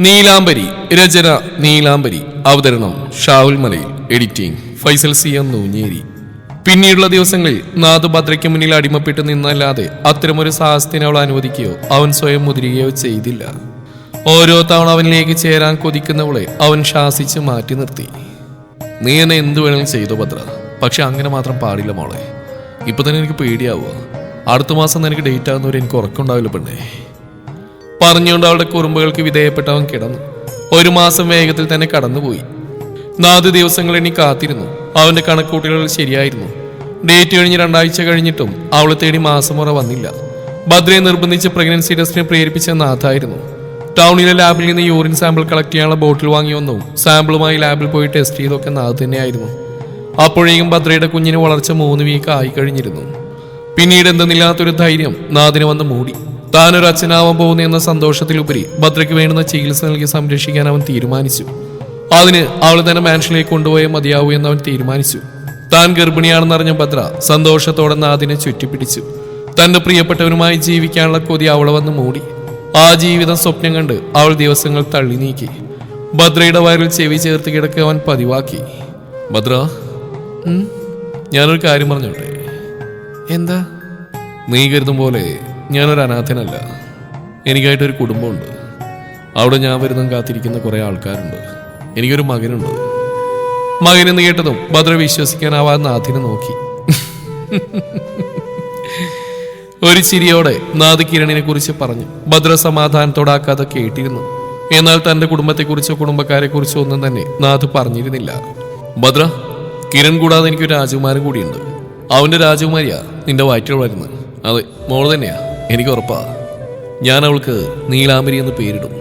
നീലാംബരി. രചന നീലാംബരി. അവതരണം ഷാവുൽ മലയിൽ. Editing Faisal C M Nooncheri. പിന്നീടുള്ള ദിവസങ്ങളിൽ നാഥ് ഭദ്രയ്ക്ക് മുന്നിൽ അടിമപ്പെട്ട് നിന്നല്ലാതെ അത്തരമൊരു സാഹസത്തിന് അവൾ അനുവദിക്കുകയോ അവൻ സ്വയം മുതിരുകയോ ചെയ്തില്ല. ഓരോ തവണ അവനിലേക്ക് ചേരാൻ കൊതിക്കുന്നവളെ അവൻ ശാസിച്ച് മാറ്റി നിർത്തി. നീ എന്നെ എന്ത് വേണമെങ്കിലും ചെയ്തോ ഭദ്ര, പക്ഷെ അങ്ങനെ മാത്രം പാടില്ല മോളെ. ഇപ്പൊ തന്നെ എനിക്ക് പേടിയാവുക. അടുത്ത മാസം നിനക്ക് ഡേറ്റ് ആകുന്നവരെ എനിക്ക് ഉറക്കമുണ്ടാവില്ല പെണ്ണേ. പറഞ്ഞുകൊണ്ട് അവളുടെ കുറുമ്പുകൾക്ക് വിധേയപ്പെട്ട് അവൻ കിടന്നു. ഒരു മാസം വേഗത്തിൽ തന്നെ കടന്നുപോയി. 4 ദിവസങ്ങൾ എണ്ണി കാത്തിരുന്നു. അവന്റെ കണക്കൂട്ടലുകൾ ശരിയായിരുന്നു. ഡേറ്റ് കഴിഞ്ഞ് 2 ആഴ്ച കഴിഞ്ഞിട്ടും അവളെ തേടി മാസമുറ വന്നില്ല. ഭദ്രയെ നിർബന്ധിച്ച് പ്രഗ്നൻസി ടെസ്റ്റിന് പ്രേരിപ്പിച്ച നാഥായിരുന്നു. ടൗണിലെ ലാബിൽ നിന്ന് യൂറിൻ സാമ്പിൾ കളക്ട് ചെയ്യാനുള്ള ബോട്ടിൽ വാങ്ങി വന്നു. സാമ്പിളുമായി ലാബിൽ പോയി ടെസ്റ്റ് ചെയ്തൊക്കെ നാഥ് തന്നെയായിരുന്നു. അപ്പോഴേക്കും ഭദ്രയുടെ കുഞ്ഞിന് വളർച്ച 3 വീക്ക് ആയി കഴിഞ്ഞിരുന്നു. പിന്നീട് എന്തെന്നില്ലാത്തൊരു ധൈര്യം നാഥിനെ വന്ന് മൂടി. താനൊരു അച്ഛനാവാൻ പോകുന്ന എന്ന സന്തോഷത്തിലുപരി ഭദ്രയ്ക്ക് വേണ്ടുന്ന ചികിത്സ നൽകി സംരക്ഷിക്കാൻ അവൻ തീരുമാനിച്ചു. അതിന് അവളെ തന്നെ മാൻഷനിലേക്ക് കൊണ്ടുപോയേ മതിയാവൂ എന്ന് അവൻ തീരുമാനിച്ചു. താൻ ഗർഭിണിയാണെന്നറിഞ്ഞ ഭദ്ര സന്തോഷത്തോടെ നാഥിനെ ചുറ്റിപ്പിടിച്ചു. തന്റെ പ്രിയപ്പെട്ടവരുമായി ജീവിക്കാനുള്ള കൊതി അവളെ വന്ന് മൂടി. ആ ജീവിതം സ്വപ്നം കണ്ട് അവൾ ദിവസങ്ങൾ തള്ളി നീക്കി. ഭദ്രയുടെ വയറിൽ ചെവി ചേർത്ത് കിടക്കുക അവൻ പതിവാക്കി. ഭദ്ര, ഞാനൊരു കാര്യം പറഞ്ഞോട്ടെ. എന്താ? നീ കരുതും പോലെ ഞാനൊരു അനാഥനല്ല. എനിക്കായിട്ടൊരു കുടുംബമുണ്ട്. അവിടെ ഞാൻ വരുന്നതും കാത്തിരിക്കുന്ന കുറെ ആൾക്കാരുണ്ട്. എനിക്കൊരു മകനുണ്ട്. മകനെന്ന് കേട്ടതും ഭദ്ര വിശ്വസിക്കാനാവാതെ നാഥിനെ നോക്കി. ഒരു ചിരിയോടെ നാഥ് കിരണിനെ കുറിച്ച് പറഞ്ഞു. ഭദ്ര സമാധാനത്തോടാക്കാതെ കേട്ടിരുന്നു. എന്നാൽ തന്റെ കുടുംബത്തെക്കുറിച്ചോ കുടുംബക്കാരെ കുറിച്ചോ ഒന്നും തന്നെ നാഥ് പറഞ്ഞിരുന്നില്ല. ഭദ്ര, കിരൺ കൂടാതെ എനിക്കൊരു രാജകുമാരൻ കൂടിയുണ്ട്. അവന്റെ രാജകുമാരിയാ നിന്റെ വയറ്റിൽ വരുന്നത്. അതെ, മോള് തന്നെയാ. എനിക്ക് ഉറപ്പാ. ഞാൻ അവൾക്ക് നീലാംബരി എന്ന് പേരിടും.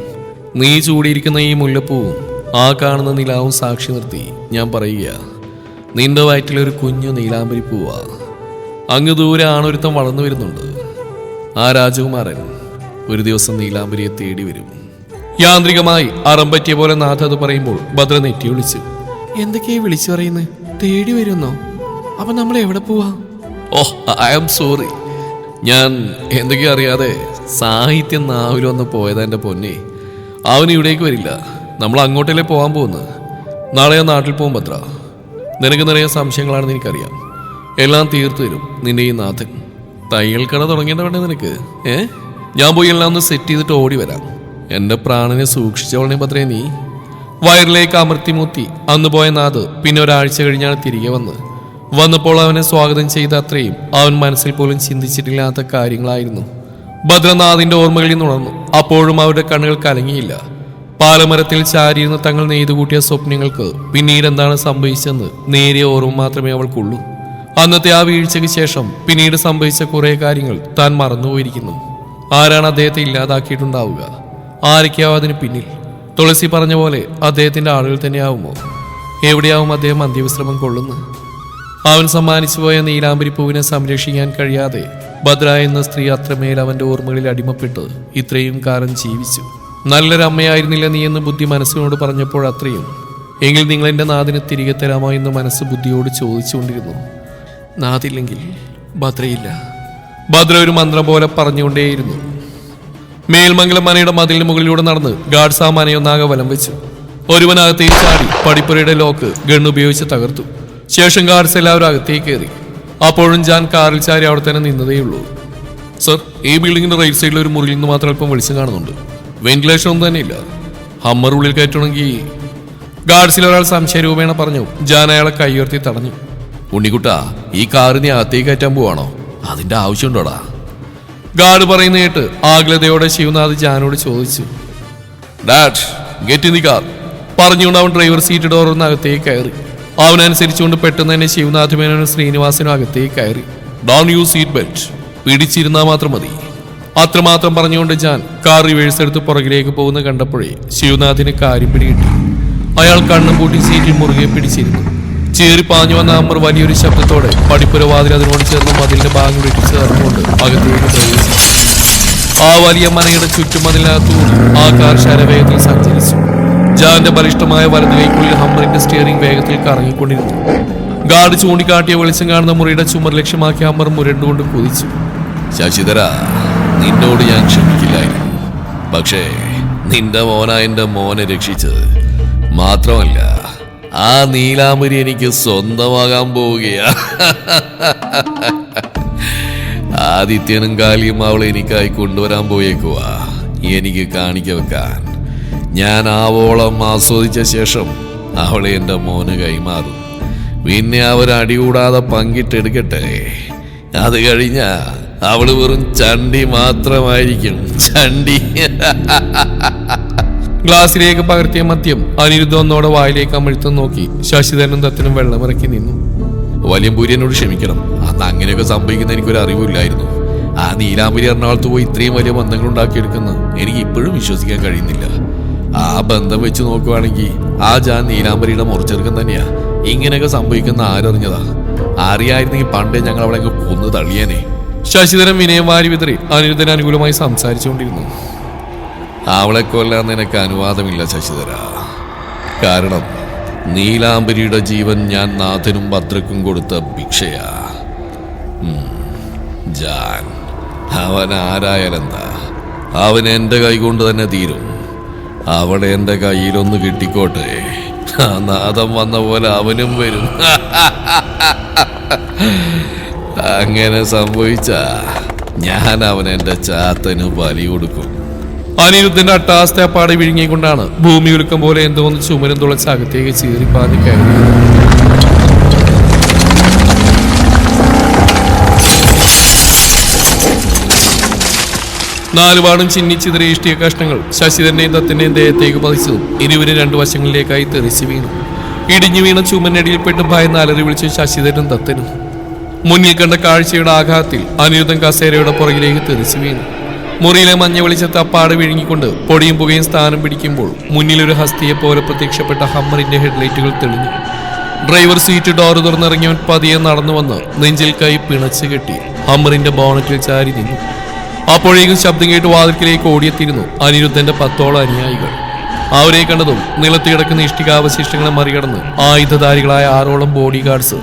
നീ ചൂടിയിരിക്കുന്ന ഈ മുല്ലപ്പൂവും ആ കാണുന്ന നിലാവും സാക്ഷി നിർത്തി ഞാൻ പറയുക, നിന്റെ വയറ്റിലൊരു കുഞ്ഞു നീലാംബരി പൂവാ. അങ്ങ് ദൂരെ ആണൊരുത്തം വളർന്നു വരുന്നുണ്ട്. ആ രാജകുമാരൻ ഒരു ദിവസം നീലാംബരിയെ തേടി വരും. യാന്ത്രികമായി അറം പറ്റിയ പോലെ നാഥ് അത് പറയുമ്പോൾ ഭദ്ര നെറ്റി വിളിച്ചു. എന്തൊക്കെയാ വിളിച്ചു പറയുന്നത്? തേടി വരുന്നോ? അപ്പൊ നമ്മൾ എവിടെ പോവാ? ഓഹ്, ഐ ആം സോറി. ഞാൻ എന്തൊക്കെയാ അറിയാതെ സാഹിത്യം നാവിൽ വന്ന് പോയതാ എൻ്റെ പൊന്നെ. അവൻ ഇവിടേക്ക് വരില്ല. നമ്മൾ അങ്ങോട്ടല്ലേ പോകാൻ പോകുന്നത്. നാളെ ഞാൻ നാട്ടിൽ പോകും ഭദ്ര. നിനക്ക് നിറയെ സംശയങ്ങളാണെന്ന് എനിക്കറിയാം. എല്ലാം തീർത്തു തരും നിന്റെ ഈ നാഥൻ. തയ്യൽ കട തുടങ്ങേണ്ട വേണ്ടേ നിനക്ക്? ഞാൻ പോയി എല്ലാം ഒന്ന് സെറ്റ് ചെയ്തിട്ട് ഓടി വരാം. എൻ്റെ പ്രാണനെ സൂക്ഷിച്ചവളെ ഭദ്രേ നീ. വയറിലേക്ക് അമർത്തിമുത്തി അന്ന് പോയ നാഥ് പിന്നെ ഒരാഴ്ച കഴിഞ്ഞാണ് തിരികെ വന്നപ്പോൾ അവനെ സ്വാഗതം ചെയ്ത അത്രയും അവൻ മനസ്സിൽ പോലും ചിന്തിച്ചിട്ടില്ലാത്ത കാര്യങ്ങളായിരുന്നു. ഭദ്രനാഥിന്റെ ഓർമ്മകളിൽ നിന്നുണർന്നു. അപ്പോഴും അവരുടെ കണ്ണുകൾ കലങ്ങിയില്ല. പാലമരത്തിൽ ചാരിയിരുന്ന് തങ്ങൾ നെയ്തുകൂട്ടിയ സ്വപ്നങ്ങൾക്ക് പിന്നീട് എന്താണ് സംഭവിച്ചെന്ന് നേരിയ ഓർമ്മ മാത്രമേ അവൾക്കുള്ളൂ. അന്നത്തെ ആ വീഴ്ചയ്ക്ക് ശേഷം പിന്നീട് സംഭവിച്ച കുറെ കാര്യങ്ങൾ താൻ മറന്നുപോയിരിക്കുന്നു. ആരാണ് അദ്ദേഹത്തെ ഇല്ലാതാക്കിയിട്ടുണ്ടാവുക? ആരൊക്കെയാവും അതിന് പിന്നിൽ? തുളസി പറഞ്ഞ പോലെ അദ്ദേഹത്തിന്റെ ആളുകൾ തന്നെയാവുമോ? എവിടെയാവും അദ്ദേഹം അന്ത്യവിശ്രമം കൊള്ളുന്നത്? അവൻ സമ്മാനിച്ചു പോയ നീലാംബരി പൂവിനെ സംരക്ഷിക്കാൻ കഴിയാതെ ഭദ്ര എന്ന സ്ത്രീ അത്രമേൽ അവന്റെ ഓർമ്മകളിൽ അടിമപ്പെട്ട് ഇത്രയും കാലം ജീവിച്ചു. നല്ലൊരു അമ്മയായിരുന്നില്ല നീ എന്ന് ബുദ്ധി മനസ്സിനോട് പറഞ്ഞപ്പോൾ അത്രയും. എങ്കിൽ നിങ്ങൾ എന്റെ നാഥിനെ തിരികെ തരാമോ എന്ന് മനസ്സ് ബുദ്ധിയോട് ചോദിച്ചുകൊണ്ടിരുന്നു. നാഥില്ലെങ്കിൽ ഭദ്രയില്ല. ഭദ്ര ഒരു മന്ത്രം പോലെ പറഞ്ഞുകൊണ്ടേയിരുന്നു. മേൽമംഗലം മനയുടെ മതിലിന് മുകളിലൂടെ നടന്ന് ഗാഡ്സ് ആ മനയൊന്നാകെ വലം വെച്ചു. ഒരുവനകത്തേക്ക് ചാടി പടിപ്പുരയുടെ ലോക്ക് ഗണ്ണുപയോഗിച്ച് തകർത്തു. ശേഷം ഗാർഡ്സ് എല്ലാവരും അകത്തേക്ക് കയറി. അപ്പോഴും ജാൻ കാറിൽ ചാരി അവിടെ തന്നെ നിന്നതേയുള്ളൂ. സർ, ഈ ബിൽഡിങ്ങിന്റെ റൈറ്റ് സൈഡിൽ ഒരു മുറിയിൽ നിന്ന് മാത്രം അല്പം വെളിച്ചം കാണുന്നുണ്ട്. വെന്റിലേഷൻ ഒന്നും തന്നെ ഇല്ല. ഹമ്മർ ഉള്ളിൽ കയറ്റണമെങ്കിൽ... ഗാർഡ്സിൽ ഒരാൾ സംശയരൂപേണ പറഞ്ഞു. ജാൻ അയാളെ കൈയുയർത്തി തടഞ്ഞു. ഉണ്ണിക്കുട്ടാ, ഈ കാറ് നീ അകത്തേക്ക് കയറ്റാൻ പോവാണോ? അതിന്റെ ആവശ്യമുണ്ടോടാ? ഗാർഡ് പറയുന്ന കേട്ട് ആഗ്ലതയോടെ ശിവനാഥ് ജാനോട് ചോദിച്ചു. Dad, get in the car പറഞ്ഞുകൊണ്ട് അവൻ ഡ്രൈവർ സീറ്റ് ഡോറിന്ന് അകത്തേക്ക് കയറി. അവനനുസരിച്ചുകൊണ്ട് പെട്ടെന്ന് തന്നെ ശിവനാഥ് മേനോനും ശ്രീനിവാസനും അകത്തേക്ക് കയറി. ഡോൺ യൂസ് സീറ്റ് ബെൽറ്റ്, പിടിച്ചിരുന്നാൽ മാത്രം മതി. അത്രമാത്രം പറഞ്ഞുകൊണ്ട് ജാൻ കാർ റിവേഴ്സ് എടുത്ത് പുറകിലേക്ക് പോകുന്ന കണ്ടപ്പോഴേ ശിവനാഥിന് കാര്യം പിടികിട്ടി. അയാൾ കണ്ണും പൂട്ടി സീറ്റിൽ മുറുകെ പിടിച്ചിരുന്നു. ചേറി പാഞ്ഞു വന്ന അമ്മർ വലിയൊരു ശബ്ദത്തോടെ പടിപ്പുര വാതിൽ അതിനോട് ചേർന്ന് മതിലിന്റെ ഭാഗങ്ങൾ ഇടിച്ചു തറന്നുകൊണ്ട് അകത്തേക്ക് പ്രവേശിച്ചു. ആ വലിയ മനയുടെ ചുറ്റുമതിനകത്തുകൂടി ആ കാർ ശരവേഗത്തിൽ സഞ്ചരിച്ചു. ജാന്റെ ബലിഷ്ഠമായ വലതു കൈക്കുള്ളിൽ ഹമ്മറിന്റെ സ്റ്റിയറിംഗ് വേഗത്തിൽ കറങ്ങിക്കൊണ്ടിരുന്നു. ഗാർഡ് ചൂണ്ടിക്കാട്ടിയ വെളിച്ചം കാണുന്ന മുറിയുടെ ചുമർ ലക്ഷ്യമാക്കി ഹമ്മർ മുരണ്ടുകൊണ്ട് കുതിച്ചു. ശശിധര, നിന്നോട് ഞാൻ ക്ഷമിക്കില്ലായിരുന്നു. പക്ഷേ നിന്റെ മോനാ എന്റെ മോനെ രക്ഷിച്ചത്. മാത്രമല്ല ആ നീലാംബരി എനിക്ക് സ്വന്തമാകാൻ പോവുകയാ. ആദിത്യനും കാലിയും അവളെ എനിക്കായി കൊണ്ടുവരാൻ പോയേക്കുവാ, എനിക്ക് കാണിക്ക വെക്കാൻ. ഞാൻ ആവോളം ആസ്വദിച്ച ശേഷം അവളെ എൻ്റെ മോന് കൈമാറും. പിന്നെ അവരടികൂടാതെ പങ്കിട്ടെടുക്കട്ടെ. അത് കഴിഞ്ഞ അവള് വെറും ചണ്ടി മാത്രമായിരിക്കും, ചണ്ടി. ഗ്ലാസ്സിലേക്ക് പകർത്തിയ മദ്യം അനിരുദ്ധ ഒന്നോടെ വായിലേക്ക് അമഴ്ത്തും നോക്കി ശശിധരനും ദത്തനും വെള്ളമിറക്കി നിന്നു. വലിയമ്പൂരി എന്നോട് ക്ഷമിക്കണം, അന്ന് അങ്ങനെയൊക്കെ സംഭവിക്കുന്ന എനിക്കൊരു അറിവില്ലായിരുന്നു. ആ നീലാംബരി എറണാകുളത്ത് പോയി ഇത്രയും വലിയ ബന്ധങ്ങൾ ഉണ്ടാക്കിയെടുക്കുന്ന എനിക്ക് ഇപ്പോഴും വിശ്വസിക്കാൻ കഴിയുന്നില്ല. ആ ബന്ധം വെച്ച് നോക്കുവാണെങ്കിൽ ആ ജാൻ നീലാംബരിയുടെ മുറിച്ചെറുക്കം തന്നെയാ. ഇങ്ങനെയൊക്കെ സംഭവിക്കുന്ന ആരറിഞ്ഞതാ? അറിയായിരുന്നെങ്കിൽ പണ്ടേ ഞങ്ങൾ അവളെ കൊന്നു തള്ളിയേനെ. ശശിധരൻ വിനയം വാരി വിതറി അനിരുദ്ധന് അനുകൂലമായി സംസാരിച്ചുകൊണ്ടിരുന്നു. അവളെ കൊല്ലാൻ നിനക്ക് അനുവാദമില്ല ശശിധര. കാരണം നീലാംബരിയുടെ ജീവൻ ഞാൻ നാഥനും ഭദ്രക്കും കൊടുത്ത ഭിക്ഷയാ. ജാൻ അവൻ ആരായാലെന്താ, അവൻ എൻ്റെ കൈ കൊണ്ട് തന്നെ തീരും. അവളെ എൻ്റെ കയ്യിലൊന്ന് കിട്ടിക്കോട്ടെ, ആ നാഥം വന്ന പോലെ അവനും വരും. അങ്ങനെ സംഭവിച്ച ഞാൻ അവൻ എൻ്റെ ചാത്തന് ബലി കൊടുക്കും. അനിരുദ്ധന്റെ അട്ടാസ്തപ്പാടെ വിഴുങ്ങിക്കൊണ്ടാണ് ഭൂമി ഉരുക്കം പോലെ എന്തോന്ന് ചുമരും തുളച്ച് അകത്തേക്ക് ചീറിപ്പാതി കയറി. നാലുപാടും ചിന്നിച്ചിതറിയ ഇഷ്ടിക കഷ്ണങ്ങൾ ശശിധരന്റെയും ദത്തിന്റെയും ദേഹത്തേക്ക് പതിച്ചതും ഇരുവരും രണ്ടു വശങ്ങളിലേക്കായി തെറിച്ചു വീണു. ഇടിഞ്ഞു വീണ ചുമനടിയിൽപ്പെട്ട് ഭയന്ന് അലറി വിളിച്ചു ശശിധരനും ദത്തനും. മുന്നിൽ കണ്ട കാഴ്ചയുടെ ആഘാതത്തിൽ അനിരുദ്ധൻ കസേരയുടെ പുറകിലേക്ക് തെറിച്ചു വീണു. മുറിയിലെ മഞ്ഞ വെളിച്ചത്ത് അപ്പാട് വിഴുങ്ങിക്കൊണ്ട് പൊടിയും പുകയും സ്ഥാനം പിടിക്കുമ്പോൾ മുന്നിലൊരു ഹസ്തിയെ പോലെ പ്രത്യക്ഷപ്പെട്ട ഹമ്മറിന്റെ ഹെഡ്ലൈറ്റുകൾ തെളിഞ്ഞു. ഡ്രൈവർ സീറ്റ് ഡോറ് തുറന്നിറങ്ങിയവൻ പതിയെ നടന്നു വന്ന് നെഞ്ചിൽ കൈ പിണച്ചു കെട്ടി ഹമ്മറിന്റെ ബോണറ്റിൽ ചാരി നിന്നു. അപ്പോഴേക്കും ശബ്ദം കേട്ട് വാതിൽക്കിലേക്ക് ഓടിയെത്തിയിരുന്നു അനിരുദ്ധന്റെ 10ഓളം അനുയായികൾ. അവരെ കണ്ടതും നിലത്ത് കിടക്കുന്ന ഇഷ്ടികാവശിഷ്ടങ്ങളെ മറികടന്ന് ആയുധധാരികളായ 6ഓളം ബോഡി ഗാർഡ്സ്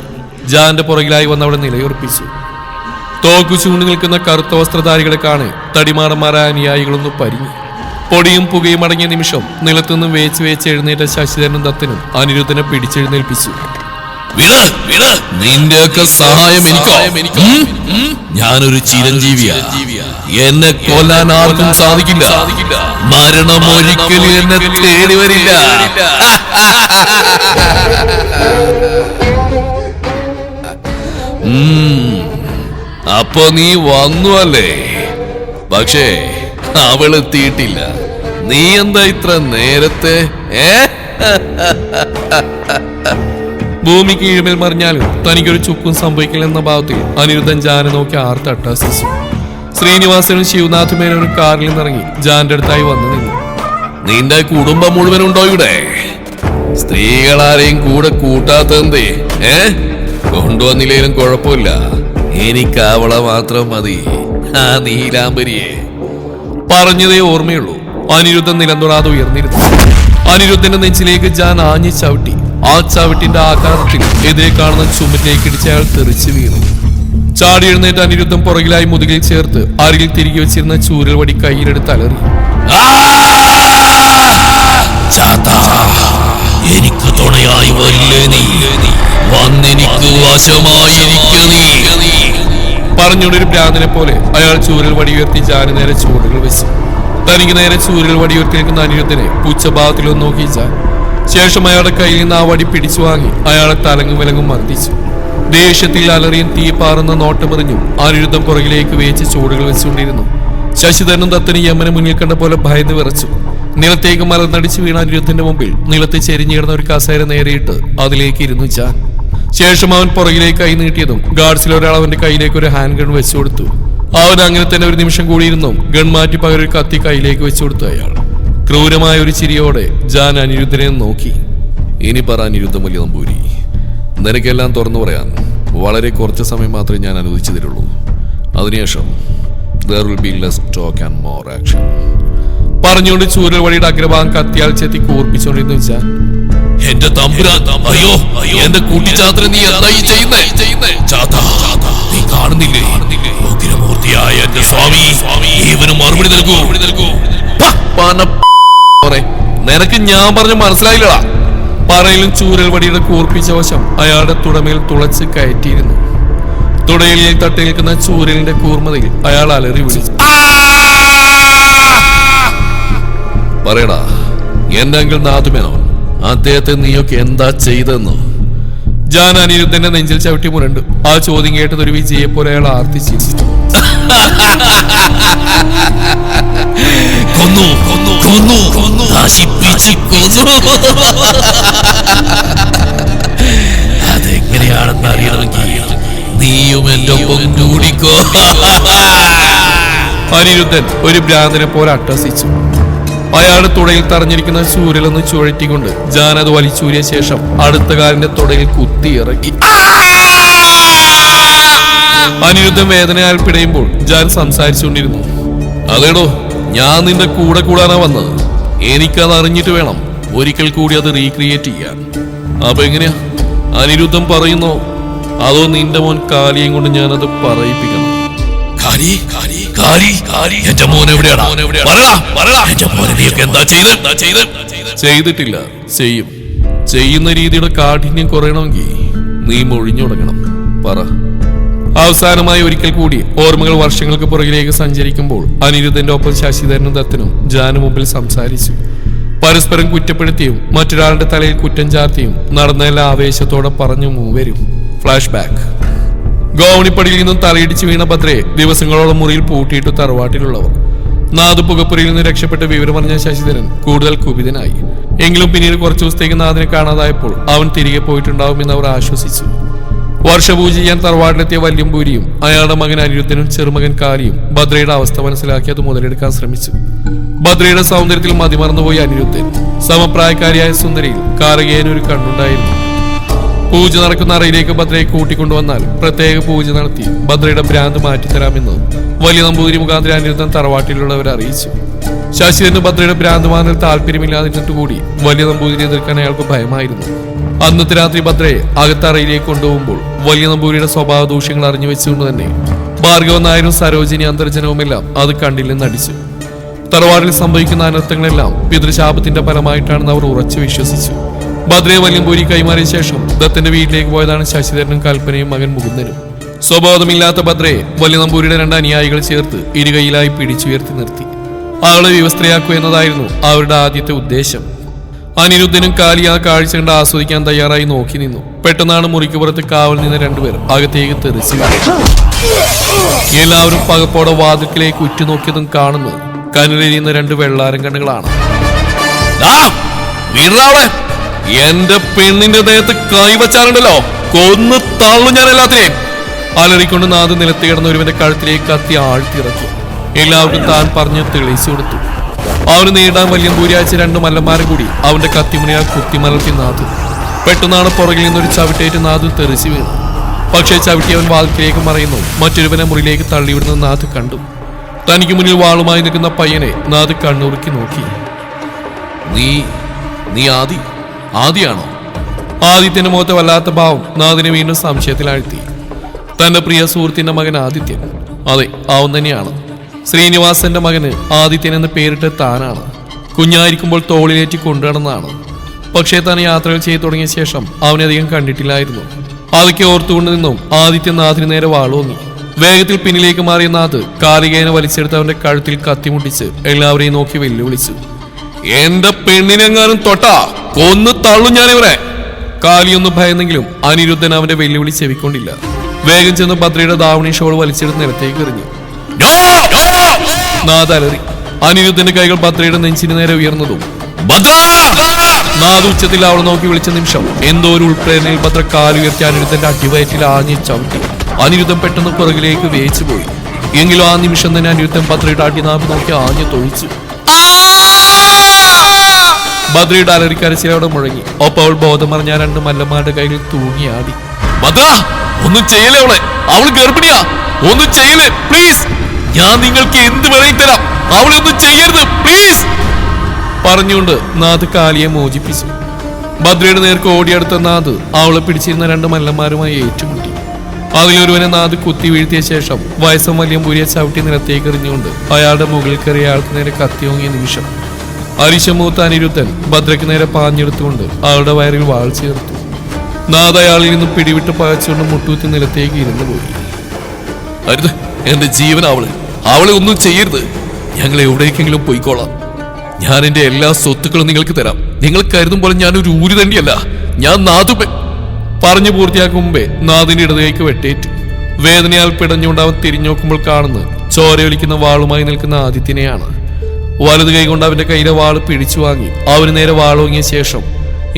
ജാന്റെ പുറകിലായി വന്ന് അവിടെ നിലയുറപ്പിച്ചു. തോക്കു ചൂണ്ടി നിൽക്കുന്ന കറുത്ത വസ്ത്രധാരികളെ കാണെ തടിമാടന്മാരായ അനുയായികളൊന്നും പരിങ്ങി. പൊടിയും പുകയും അടങ്ങിയ നിമിഷം നിലത്തുനിന്നും വേച്ച് വേച്ച് എഴുന്നേറ്റ ശശിധരനും ദത്തനും അനിരുദ്ധനെ പിടിച്ചെഴുന്നേൽപ്പിച്ചു. നിന്റെയൊക്കെ സഹായം എനിക്കോ? ഞാനൊരു ചിരഞ്ജീവിയാ. എന്നെ കൊല്ലാൻ ആർക്കും സാധിക്കില്ല. മരണം ഒരിക്കലും എന്നെ തേടി വരില്ല. അപ്പൊ നീ വന്നു അല്ലേ? പക്ഷേ അവളെത്തിയിട്ടില്ല. നീ എന്താ ഇത്ര നേരത്തെ? ഭൂമിക്ക് കീഴ്മേൽ മറിഞ്ഞാലും തനിക്കൊരു ചുക്കും സംഭവിക്കില്ലെന്ന ഭാവത്തിൽ അനിരുദ്ധൻ ജാനെ നോക്കി ആർത്തട്ടാസിച്ചു. ശ്രീനിവാസനും ശിവനാഥുമേനോനും കാറിൽ നിന്നിറങ്ങി ജാന്റെ അടുത്തായി വന്നു നിന്നു. നിന്റെ കുടുംബം മുഴുവനുണ്ടോ ഇവിടെ? സ്ത്രീകളാരെയും കൂടെ കൂട്ടാത്തന്തേ? കൊണ്ടുവന്നില്ലേലും കുഴപ്പമില്ല. എനിക്ക് അവളെ മാത്രം മതി, ആ നീലാംബരിയെ. പറഞ്ഞതേ ഓർമ്മയുള്ളൂ. അനിരുദ്ധൻ നിലംതൊടാതെ ഉയർന്നിരുന്നു. അനിരുദ്ധന്റെ നെഞ്ചിലേക്ക് ജാൻ ആഞ്ഞി ചവിട്ടി. ആ ചവിട്ടിന്റെ ആഘാതത്തിൽ എതിരെ കാണുന്ന ചുമറ്റിലേക്ക് ഇടിച്ച് അയാൾ തെറിച്ചു വീണു. ചാടി എഴുന്നേറ്റ് അനിരുദ്ധം പുറകിലായി മുതുകിൽ ചേർത്ത് അരികിൽ തിരികെ വെച്ചിരുന്ന ചൂരൽ വടി കയ്യിലെടുത്ത് അലറി. എനിക്ക് തുണയായി വരില്ലേ നീ? വന്നെനിക്ക് വശമായിരിക്കും നീ. പറഞ്ഞുകൊണ്ടൊരു ഭ്രാന്തനെ പോലെ അയാൾ ചൂരൽ വടി ഉയർത്തി ജാന് നേരെ ചൂടുകൾ വെച്ചു. തനിക്ക് നേരെ ചൂരൽ വടി ഉയർത്തി നിൽക്കുന്ന അനിരുദ്ധനെ പുച്ഛഭാവത്തിലൊന്ന് നോക്കി ജാൻ. ശേഷം അയാളുടെ കയ്യിൽ നിന്ന് ആ വടി പിടിച്ചു വാങ്ങി അയാളെ തലങ്ങും വിലങ്ങും മർദ്ദിച്ചു. ദേഷ്യത്തിൽ അലറിയും തീ പാറുന്ന നോട്ടമെറിഞ്ഞും അനിരുദ്ധം പുറകിലേക്ക് വേച്ച് ചൂടുകൾ വെച്ചുകൊണ്ടിരുന്നു. ശശിധരനും ദത്തനും യമനെ മുന്നിൽ കണ്ട പോലെ ഭയന്ന് വിറച്ചു. നിലത്തേക്ക് മലർന്നടിച്ച് വീണ അനിരുദ്ധന്റെ മുമ്പിൽ നിലത്ത് ചെരിഞ്ഞു കിടന്ന ഒരു കസേര നേരെയിട്ട് അതിലേക്ക് ഇരുന്നു ജാൻ. ശേഷം അവൻ പുറകിലേക്ക് കൈ നീട്ടിയതും ഗാർഡ്സിൽ ഒരാൾ അവന്റെ കയ്യിലേക്ക് ഒരു ഹാൻഡ് ഗൺ വെച്ചു കൊടുത്തു. അവൻ അങ്ങനെ തന്നെ ഒരു നിമിഷം കൂടിയിരുന്നും ഗൺ മാറ്റി പകരം ഒരു കത്തി കയ്യിലേക്ക് വെച്ചു കൊടുത്തു. അയാൾ ക്രൂരമായ ഒരു ചിരിയോടെ ജാൻ അനിരുദ്ധനെ നോക്കി. ഇനി പറ അനിരുദ്ധം വലിയ നമ്പൂരി, നിനക്കെല്ലാം തുറന്നു പറയാൻ വളരെ കുറച്ച് സമയം മാത്രമേ ഞാൻ അനുവദിച്ചു തരുള്ളൂ. അതിനുശേഷം there will be less talk and more action. പറഞ്ഞുകൊണ്ട് ചൂരൽ വടിയുടെ അഗ്രഭാഗം കത്തിയാൽ ചെത്തി കൂർപ്പിച്ചുകൊണ്ടിരുന്നു ജാൻ. എന്റെ തമ്പുരാൻ, അയ്യോ എന്റെ കൂട്ടിച്ചാത്തനെ നീ എന്തായി ചെയ്യുന്നേ? ചാത്താ, നീ കാണുന്നില്ലേ? ഉഗ്രമൂർത്തിയായ എന്റെ സ്വാമി ഇവന് മറുപടി നൽകൂ. നിനക്ക് ഞാൻ പറഞ്ഞ മനസ്സിലായില്ലടാ. പറയിലും ചൂരൽ വടിയുടെ കൂർപ്പിച്ച വശം അയാളുടെ തുടമേൽ തുളച്ച് കയറ്റിയിരുന്നു. തുടയിൽ തട്ടി നിൽക്കുന്ന ചൂരലിന്റെ കൂർമ്മതയിൽ അയാൾ അലറി വിളിച്ചു. പറയടാ, എന്റെ അങ്കിൾ നാഥുമേനോൻ, അദ്ദേഹത്തെ നീയൊക്കെ എന്താ ചെയ്തെന്ന്? ജാൻ അനിരുദ്ധന്റെ നെഞ്ചിൽ ചവിട്ടി മുരണ്ടു. ആ ചോദ്യം കേട്ടത് ഒരു വിജയെ പോലെ അയാൾ ആർത്തിച്ചു. അതെങ്ങനെയാണെന്ന് അറിയണമെങ്കിൽ നീയും എന്റെ ഒപ്പം കൂടിക്കോ. അനിരുദ്ധൻ ഒരു ഭ്രാന്തനെ പോലെ അട്ടഹസിച്ചു. അയാളുടെ തുടയിൽ തറഞ്ഞിരിക്കുന്ന ചൂരലൊന്ന് ചുഴറ്റിക്കൊണ്ട് ജാൻ അത് വലിച്ചൂരിയ ശേഷം അടുത്ത കാലിന്റെ തുടയിൽ കുത്തിയിറക്കി. അനിരുദ്ധൻ വേദനയാൽ പിടയുമ്പോൾ ജാൻ സംസാരിച്ചുകൊണ്ടിരുന്നു. അതേടോ, ഞാൻ നിന്റെ കൂടെ കൂടാനാ വന്നത്. എനിക്കത് അറിഞ്ഞിട്ട് വേണം ഒരിക്കൽ കൂടി അത് റീക്രിയേറ്റ് ചെയ്യാൻ. അപ്പൊ എങ്ങനെയാ, അനിരുദ്ധം പറയുന്നോ അതോ നിന്റെ മോൻ കാലിയും കൊണ്ട് ഞാനത് പറയിപ്പിക്കണം? ചെയ്തിട്ടില്ല, ചെയ്യും. ചെയ്യുന്ന രീതിയുടെ കാഠിന്യം കുറയണമെങ്കിൽ നീ മൊഴിഞ്ഞുടങ്ങണം. പറ. അവസാനമായി ഒരിക്കൽ കൂടി ഓർമ്മകൾ വർഷങ്ങൾക്ക് പുറകിലേക്ക് സഞ്ചരിക്കുമ്പോൾ അനിരുദ്ധന്റെ ഒപ്പം ശശിധരനും ദത്തനും ജാനു മുമ്പിൽ സംസാരിച്ചു. പരസ്പരം കുറ്റപ്പെടുത്തിയും മറ്റൊരാളുടെ തലയിൽ കുറ്റം ചാർത്തിയും നടന്നെല്ലാം ആവേശത്തോടെ പറഞ്ഞു മൂവരും. Flash back. ഗോവണിപ്പടിയിൽ നിന്നും തലയിടിച്ച് വീണ ഭദ്രയെ ദിവസങ്ങളോളം മുറിയിൽ പൂട്ടിയിട്ടു തറവാട്ടിലുള്ളവർ. നാഥ് പുകപ്പുരയിൽ നിന്ന് രക്ഷപ്പെട്ട് വിവരമറിഞ്ഞ ശശിധരൻ കൂടുതൽ കുപിതനായി. എങ്കിലും പിന്നീട് കുറച്ചു ദിവസത്തേക്ക് നാഥിനെ കാണാതായപ്പോൾ അവൻ തിരികെ പോയിട്ടുണ്ടാവുമെന്ന് അവർ ആശ്വസിച്ചു. വർഷപൂജ ചെയ്യാൻ തറവാട്ടിലെത്തിയ വല്യംപൂരിയും അയാളുടെ മകൻ അനിരുദ്ധനും ചെറുമകൻ കാലിയും ഭദ്രയുടെ അവസ്ഥ മനസ്സിലാക്കി അത് മുതലെടുക്കാൻ ശ്രമിച്ചു. ഭദ്രയുടെ സൗന്ദര്യത്തിൽ മതിമറന്നുപോയി അനിരുദ്ധൻ. സമപ്രായക്കാരിയായ സുന്ദരിയിൽ കാരകേയനൊരു കണ്ണുണ്ടായിരുന്നു. പൂജ നടക്കുന്ന അറയിലേക്ക് ഭദ്രയെ കൂട്ടിക്കൊണ്ടുവന്നാൽ പ്രത്യേക പൂജ നടത്തി ഭദ്രയുടെ ഭ്രാന്ത് മാറ്റിത്തരാമെന്ന് വലിയ നമ്പൂതിരി മുഖാന്തരം അനിരുദ്ധൻ തറവാട്ടിലുള്ളവരെ അറിയിച്ചു. ശശിധരന് ഭദ്രയുടെ ഭ്രാന്ത് മാറാൻ താല്പര്യമില്ലാതിരുന്നിട്ട് കൂടി വലിയ നമ്പൂതിരി എതിർക്കാൻ അയാൾക്ക് ഭയമായിരുന്നു. അന്നത്തെ രാത്രി ഭദ്രയെ അകത്തറയിലേക്ക് കൊണ്ടുപോകുമ്പോൾ വലിയ നമ്പൂരിയുടെ സ്വഭാവ ദൂഷ്യങ്ങൾ അറിഞ്ഞു വെച്ചുകൊണ്ട് തന്നെ ഭാർഗവൻ നായരും സരോജിനി അന്തർജനവുമെല്ലാം അത് കണ്ടില്ലെന്ന് നടിച്ചു. തറവാടിൽ സംഭവിക്കുന്ന അനർത്ഥങ്ങളെല്ലാം പിതൃശാപത്തിന്റെ ഫലമായിട്ടാണെന്ന് അവർ ഉറച്ചു വിശ്വസിച്ചു. ഭദ്രയെ വല്യംപൂരി കൈമാറിയ ശേഷം ദത്തന്റെ വീട്ടിലേക്ക് പോയതാണ് ശശിധരനും കൽപ്പനയും മകൻ മുകുന്ദനും. സ്വബോധമില്ലാത്ത ഭദ്രയെ വലിയ നമ്പൂരിയുടെ 2 അനുയായികൾ ചേർത്ത് ഇരുകൈയിലായി പിടിച്ചുയർത്തി നിർത്തി. അവളെ വിവസ്ത്രയാക്കുക എന്നതായിരുന്നു അവരുടെ ആദ്യത്തെ ഉദ്ദേശം. അനിരുദ്ധനും കാലി ആ കാഴ്ച കണ്ട് ആസ്വദിക്കാൻ തയ്യാറായി നോക്കി നിന്നു. പെട്ടെന്നാണ് മുറിക്ക് പുറത്ത് കാവൽ നിന്ന് 2 പേർ അകത്തേക്ക് തെറിച്ചു. എല്ലാവരും പകപ്പോടെ വാതിൽക്കിലേക്ക് ഉറ്റുനോക്കിയതും കാണുന്നത് കനലെരിയുന്ന 2 വെള്ളാരം കണ്ണുകളാണ്. എന്റെ പെണ്ണിന്റെ ദേഹത്ത് കൈവച്ചാറുണ്ടല്ലോ, കൊന്ന് തള്ളു ഞാൻ എല്ലാത്തിനെയും. അലറിക്കൊണ്ട് നാഥ് നിലത്ത് കിടന്ന ഒരുവന്റെ കഴുത്തിലേക്ക് കത്തി ആഴ്ത്തിറക്കി. എല്ലാവർക്കും താൻ പറഞ്ഞ് തെളിയിച്ചു കൊടുത്തു. അവന് നേടാൻ വല്യംപൂരി അയച്ച 2 മല്ലന്മാരെ കൂടി അവന്റെ കത്തിമുനയാൽ കുത്തിമലർത്തി നാഥ്. പെട്ടെന്നാണ് പുറകിൽ നിന്നൊരു ചവിട്ടേറ്റ് നാഥ് തെറിച്ചു വീണു. പക്ഷേ ചവിട്ടി അവൻ വാതിലേക്ക് മറയുന്നു മറ്റൊരുവനെ മുറിയിലേക്ക് തള്ളിവിടുന്ന നാഥ് കണ്ടു. തനിക്ക് മുന്നിൽ വാളുമായി നിൽക്കുന്ന പയ്യനെ നാഥ് കണ്ണുറുക്കി നോക്കി. നീ ആദിയാണോ? ആദിത്യന്റെ മുഖത്തെ വല്ലാത്ത ഭാവം നാഥിനെ വീണ്ടും സംശയത്തിലാഴ്ത്തി. തന്റെ പ്രിയ സുഹൃത്തിന്റെ മകൻ ആദിത്യൻ. അതെ, അവൻ തന്നെയാണ്. ശ്രീനിവാസന്റെ മകന് ആദിത്യൻ എന്ന് പേരിട്ട് താനാണ്. കുഞ്ഞായിരിക്കുമ്പോൾ തോളിലേറ്റി കൊണ്ടുനടന്നാണ്. പക്ഷേ താൻ യാത്രകൾ ചെയ്തു തുടങ്ങിയ ശേഷം അവനെ അധികം കണ്ടിട്ടില്ലായിരുന്നു. അതൊക്കെ ഓർത്തുകൊണ്ട് നിന്നും ആദിത്യൻ നാഥിന് നേരെ വാളോങ്ങി. വേഗത്തിൽ പിന്നിലേക്ക് മാറിയ നാഥ് കാലികേനെ വലിച്ചെടുത്ത് അവന്റെ കഴുത്തിൽ കത്തിമുട്ടിച്ച് എല്ലാവരെയും നോക്കി വെല്ലുവിളിച്ചു. എന്റെ പെണ്ണിനെങ്ങാനും തൊട്ടാ കൊന്നു തള്ളു ഞാനിവരെ. കാലിയൊന്ന് ഭയന്നെങ്കിലും അനിരുദ്ധൻ അവന്റെ വെല്ലുവിളി ചെവിക്കൊണ്ടില്ല. വേഗം ചെന്ന് ഭദ്രയുടെ ദാവണി ഷോൾ വലിച്ചെടുത്ത് നിലത്തേക്ക് എറിഞ്ഞു. നാഥ് അലറി. അനിരുദ്ധന്റെ കൈകൾ ഭദ്രയുടെ നെഞ്ചിന് നേരെ ഉയർന്നതും നാഥ് ഉച്ചത്തിൽ അവളെ നോക്കി വിളിച്ച നിമിഷം എന്തോ ഒരു ഉൾപ്രേരണയിൽ ഭദ്ര കാലുയർത്തി അനിരുദ്ധന്റെ അടിവയറ്റിൽ ആഞ്ഞ് ചവിട്ടി. അനിരുദ്ധൻ പെട്ടെന്ന് പുറകിലേക്ക് വേച്ചു പോയി. എങ്കിലും ആ നിമിഷം തന്നെ അനിരുദ്ധൻ ഭദ്രയുടെ അടിനാഭി നോക്കി ആഞ്ഞ് തൊഴിച്ചു. ഭദ്രയുടെ അലറിക്കരച്ചിലവിടെ മുഴങ്ങി. ഒപ്പം അവൾ ബോധം പറഞ്ഞ 2 മല്ലന്മാരുടെ കയ്യിൽ തൂങ്ങിയാടി. ഭദ്ര, ഒന്നും ചെയ്യലേ, അവൾ ഗർഭിണിയാ, ഒന്നും ചെയ്യലേ പ്ലീസ്. ഞാൻ നിങ്ങൾക്ക് എന്ത് വേണമെങ്കിൽ തരാം, അവളെ ഒന്നും ചെയ്യരുത് പ്ലീസ് പറഞ്ഞുകൊണ്ട് നാഥ് കാലിയെ മോചിപ്പിച്ചു. ഭദ്രയുടെ നേർക്ക് ഓടിയെടുത്ത നാഥ് അവളെ പിടിച്ചിരുന്ന 2 മല്ലന്മാരുമായി ഏറ്റുമുട്ടി. അതിലൊരുവനെ നാഥ് കുത്തി വീഴ്ത്തിയ ശേഷം വയസ്സം വല്യംപൂരിയെ ചവിട്ടി നിലത്തേക്ക് എറിഞ്ഞുകൊണ്ട് അയാളുടെ മുകളിൽ കയറിയ അയാൾക്ക് നേരെ കത്തിയോങ്ങിയ നിമിഷം അരിശമൂത്ത അനിരുദ്ധൻ ഭദ്രയ്ക്ക് നേരെ പാഞ്ഞെടുത്തുകൊണ്ട് അവളുടെ വയറിൽ വാൾ ചേർത്തു. നാഥ അയാളിൽ നിന്നും പിടിവിട്ട് പകച്ചുകൊണ്ട് മുട്ടൂത്തി നിലത്തേക്ക് ഇരുന്നു പോയി. അരുത്, എന്റെ ജീവൻ അവളെ ഒന്നും ചെയ്യരുത്. ഞങ്ങൾ എവിടേക്കെങ്കിലും പോയിക്കോളാം. ഞാൻ എന്റെ എല്ലാ സ്വത്തുക്കളും നിങ്ങൾക്ക് തരാം. നിങ്ങൾ കരുതും പോലെ ഞാനൊരു ഊര് തന്നെയല്ല. ഞാൻ നാഥു പറഞ്ഞു പൂർത്തിയാക്കും മുമ്പേ നാഥിന്റെ ഇടതേക്ക് വെട്ടേറ്റു. വേദനയാൽ പിടഞ്ഞുകൊണ്ട് അവൻ തിരിഞ്ഞു നോക്കുമ്പോൾ കാണുന്നത് ചോരയൊലിക്കുന്ന വാളുമായി നിൽക്കുന്ന ആദിത്യനെയാണ്. വലതു കൈ കൊണ്ട് അവന്റെ കയ്യിലെ വാള് പിടിച്ചു വാങ്ങി അവന് നേരെ വാളോങ്ങിയ ശേഷം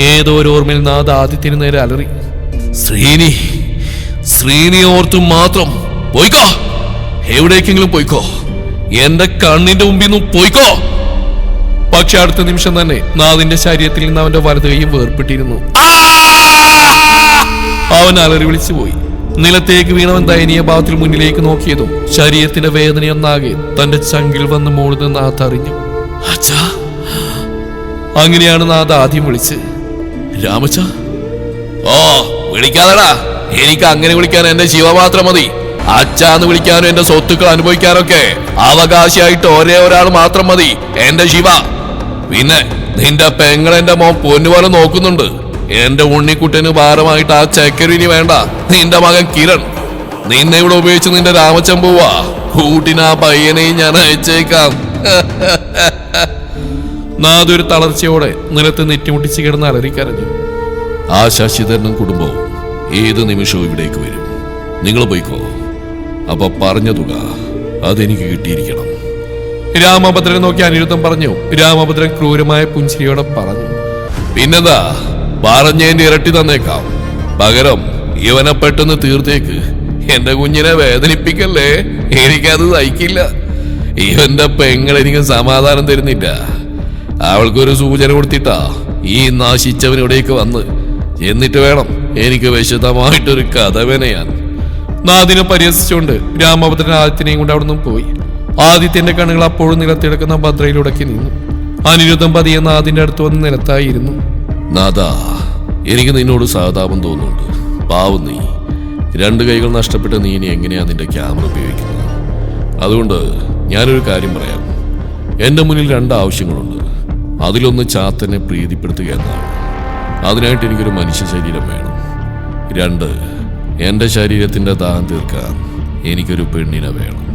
ഏതോ ഒരു ഓർമ്മയിൽ നാഥ് ആദിത്യന് നേരെ അലറി. ശ്രീനി ഓർത്തു മാത്രം പോയിക്കോ, എവിടേക്കെങ്കിലും പോയിക്കോ, എന്റെ കണ്ണിന്റെ മുമ്പിൽ നിന്നും പോയിക്കോ. പക്ഷെ അടുത്ത നിമിഷം തന്നെ നാഥിന്റെ ശരീരത്തിൽ നിന്ന് അവന്റെ വലതു കൈയും വേർപ്പെട്ടിരുന്നു. അവൻ അലറി വിളിച്ചു പോയി. നിലത്തേക്ക് വീണവൻ ദയനീയ ഭാവത്തിൽ മുന്നിലേക്ക് നോക്കിയതും ശരീരത്തിന്റെ വേദനയൊന്നാകെ തന്റെ ചങ്കിൽ വന്ന് മൂടുന്ന നാഥ് അറിഞ്ഞു. അച്ഛാ. അങ്ങനെയാണ് നാഥ് ആദ്യം വിളിച്ച്. രാമച്ച. ഓ, വിളിക്കാതെടാ. എനിക്ക് അങ്ങനെ വിളിക്കാൻ എന്റെ ശിവ മാത്രം മതി. അച്ഛാന്ന് വിളിക്കാനും എന്റെ സ്വത്തുക്കൾ അനുഭവിക്കാനൊക്കെ അവകാശമായിട്ട് ഒരേ ഒരാൾ മാത്രം മതി, എന്റെ ശിവ. പിന്നെ നിന്റെ പെങ്ങളെന്റെ മോൻ പൊന്നുപോലെ നോക്കുന്നുണ്ട്. എന്റെ ഉണ്ണിക്കുട്ടന് ഭാരമായിട്ട് ആ ചക്കരിനി വേണ്ട, നിന്റെ മകൻ കിരൺ. നിന്നെ ഇവിടെ ഉപയോഗിച്ച് നിന്റെ രാമച്ചൻ പോവാ. കൂട്ടിന് ആ പയ്യനെയും ഞാൻ അയച്ചേക്കാം. നാഥ് ഒരു തളർച്ചയോടെ നിലത്ത് നെറ്റിമുട്ടിച്ച് കിടന്ന് അലറിക്കരഞ്ഞു. ആ ശശിധരനും കുടുംബവും ഏത് നിമിഷവും ഇവിടേക്ക് വരും. നിങ്ങൾ പോയിക്കോ. അപ്പൊ പറഞ്ഞ തുക അതെനിക്ക് കിട്ടിയിരിക്കണം. രാമഭദ്രനെ നോക്കി അനിരുദ്ധൻ പറഞ്ഞു. രാമഭദ്രൻ ക്രൂരമായ പുഞ്ചിരിയോടെ പറഞ്ഞു. പിന്നെന്താ, പറഞ്ഞതിന്റെ ഇരട്ടി തന്നേക്കാം. പകരം ഇവനെ പെട്ടെന്ന് തീർത്തേക്ക്. എന്റെ കുഞ്ഞിനെ വേദനിപ്പിക്കല്ലേ, എനിക്കത് സഹിക്കില്ല. ഇവന്റെ പെങ്ങൾ എനിക്ക് സമാധാനം തരുന്നില്ല. അവൾക്കൊരു സൂചന കൊടുത്തിട്ടാ ഈ നാശിച്ചവനിവിടേക്ക് വന്ന്. എന്നിട്ട് വേണം എനിക്ക് വിശദമായിട്ടൊരു കഥ വേനയാൻ. നാഥിനെ പരിഹസിച്ചുകൊണ്ട് രാമഭദ്രൻ ആദിത്യനെയും കൊണ്ട് അവിടെ നിന്നും പോയി. ആദിത്യന്റെ കണ്ണുകൾ അപ്പോഴും നിലത്തിടക്കുന്ന ഭദ്രയിലുടക്കി നിന്നു. അനിരുദ്ധം പതിയെ നാഥിന്റെ അടുത്ത് വന്ന് നിലത്തായിരുന്നു. നാഥ, എനിക്ക് നിന്നോട് സഹതാപം തോന്നുന്നുണ്ട്. പാവം നീ. 2 കൈകൾ നഷ്ടപ്പെട്ട് നീ ഇനി എങ്ങനെയാ നിന്റെ ക്യാമറ ഉപയോഗിക്കുന്നത്? അതുകൊണ്ട് ഞാനൊരു കാര്യം പറയാം. എന്റെ മുന്നിൽ 2 ആവശ്യങ്ങളുണ്ട്. അതിലൊന്ന് ചാത്തനെ പ്രീതിപ്പെടുത്തുക എന്നാണ്. അതിനായിട്ട് എനിക്കൊരു മനുഷ്യ ശരീരം വേണം. 2, എന്റെ ശരീരത്തിന്റെ ദാഹം തീർക്കാൻ എനിക്കൊരു പെണ്ണിനെ വേണം.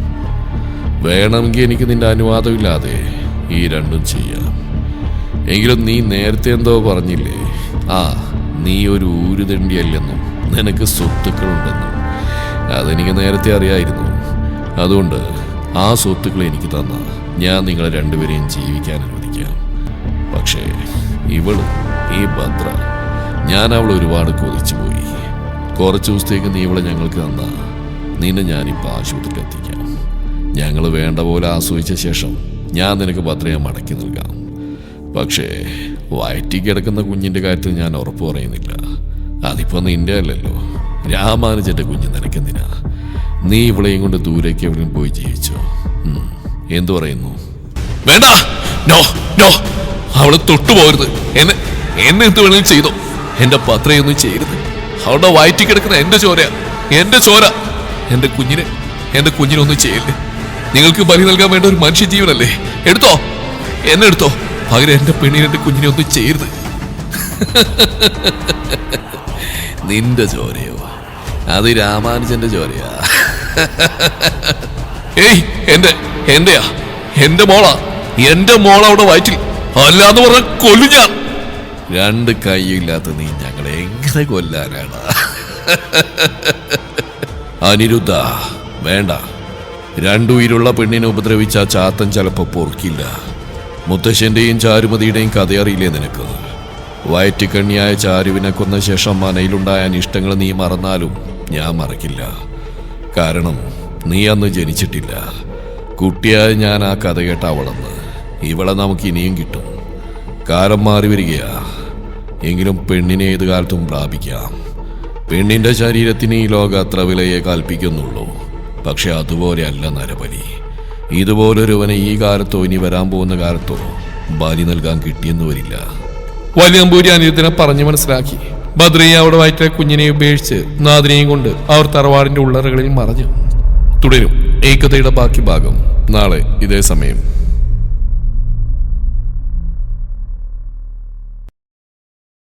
വേണമെങ്കിൽ എനിക്ക് നിന്റെ അനുവാദമില്ലാതെ ഈ 2ഉം ചെയ്യാം. എങ്കിലും നീ നേരത്തെ എന്തോ പറഞ്ഞില്ലേ, നീ ഒരു ഊരുതണ്ടിയല്ലെന്നും നിനക്ക് സ്വത്തുക്കളുണ്ടെന്നും. അതെനിക്ക് നേരത്തെ അറിയായിരുന്നു. അതുകൊണ്ട് ആ സ്വത്തുക്കൾ എനിക്ക് തന്ന ഞാൻ നിങ്ങളെ 2 പേരെയും ജീവിക്കാൻ അനുവദിക്കാം. പക്ഷേ ഈ ഭദ്ര, ഞാൻ അവൾ ഒരുപാട് കൊതിച്ചു പോയി. കുറച്ച് ദിവസത്തേക്ക് നീ ഇവളെ ഞങ്ങൾക്ക് തന്ന നിന്നെ ഞാനിപ്പോൾ ആശുപത്രിയിൽ എത്തിക്കാം. ഞങ്ങൾ വേണ്ട പോലെ ആസ്വദിച്ച ശേഷം ഞാൻ നിനക്ക് ഭദ്രയെ മടക്കി നൽകാം. പക്ഷേ വയറ്റി കിടക്കുന്ന കുഞ്ഞിന്റെ കാര്യത്തിൽ ഞാൻ ഉറപ്പ് പറയുന്നില്ല. അതിപ്പോ നിന്റെ അല്ലല്ലോ, രാമാനുജന്റെ കുഞ്ഞ്. നിനക്കെന്തിനാ? നീ ഇവളെയും കൊണ്ട് ദൂരേക്ക് എവിടെയും പോയി ജീവിച്ചോ. എന്തു പറയുന്നു? വേണ്ട, നോ നോ, അവളെ തൊട്ടുപോകരുത്. എന്നെ എന്ത് വേണമെങ്കിലും ചെയ്തോ, എന്റെ ഭദ്രയൊന്നും ചെയ്യരുത്. അവളുടെ വയറ്റി കിടക്കുന്ന എന്റെ ചോര. എന്റെ കുഞ്ഞിനെ ഒന്നും ചെയ്യല്ലേ. നിങ്ങൾക്ക് ബലി നൽകാൻ വേണ്ട ഒരു മനുഷ്യ ജീവനല്ലേ? എടുത്തോ, എന്നെ എടുത്തോ. പകരം എന്റെ പെണ്ണിനെ, എന്റെ കുഞ്ഞിനെ ഒന്നും ചെയ്യരുത്. നിന്റെ ചോരയോ? അത് രാമാനുജന്റെ ചോരയാ. ഏയ്, എന്റെ മോളാ. എന്റെ മോള അവിടെ വയറ്റിൽ. അല്ലാന്ന് പറഞ്ഞ കൊല്ലു ഞാൻ. 2 കൈയില്ലാത്ത നീ ഞങ്ങളെ എങ്ങനെ കൊല്ലാനാണ്? അനിരുദ്ധ, വേണ്ട. 2 ഉயிருള്ള പെണ്ണിനെ ഉപദ്രവിച്ച ചാത്തൻ ചിലപ്പോ പൊറുക്കില്ല. മുത്തശ്ശന്റെയും ചാരുമതിയുടെയും കഥയറിയില്ലേ നിനക്ക്? വയറ്റിക്കണ്ണിയായ ചാരുവിനെ കൊന്ന ശേഷം മനയിലുണ്ടായ അനിഷ്ടങ്ങൾ നീ മറന്നാലും ഞാൻ മറക്കില്ല. കാരണം നീ അന്ന് ജനിച്ചിട്ടില്ല. കുട്ടിയായ ഞാൻ ആ കഥ കേട്ട അവളെന്ന്. ഇവളെ നമുക്ക് ഇനിയും കിട്ടും. കാലം മാറി വരികയാ. എങ്കിലും പെണ്ണിനെ ഏത് കാലത്തും പ്രാപിക്കാം. പെണ്ണിന്റെ ശരീരത്തിന് ഈ ലോകം അത്ര വിലയെ കൽപ്പിക്കുന്നുള്ളൂ. പക്ഷെ അതുപോലെ അല്ല നരബലി. ഇതുപോലൊരുവനെ ഈ കാലത്തോ ഇനി വരാൻ പോകുന്ന കാലത്തോ ബലി നൽകാൻ കിട്ടിയെന്ന് വരില്ല. വലിയമ്പൂരി അനിരുദ്ധനെ പറഞ്ഞു മനസ്സിലാക്കി. ഭദ്രയെ അവിടെ വയറ്റിലെ കുഞ്ഞിനെ ഉപേക്ഷിച്ച് നാദിനെയും കൊണ്ട് അവർ തറവാടിന്റെ ഉള്ളറകളിൽ മറഞ്ഞു. തുടരും ഈ കഥയുടെ ബാക്കി ഭാഗം നാളെ ഇതേ സമയം.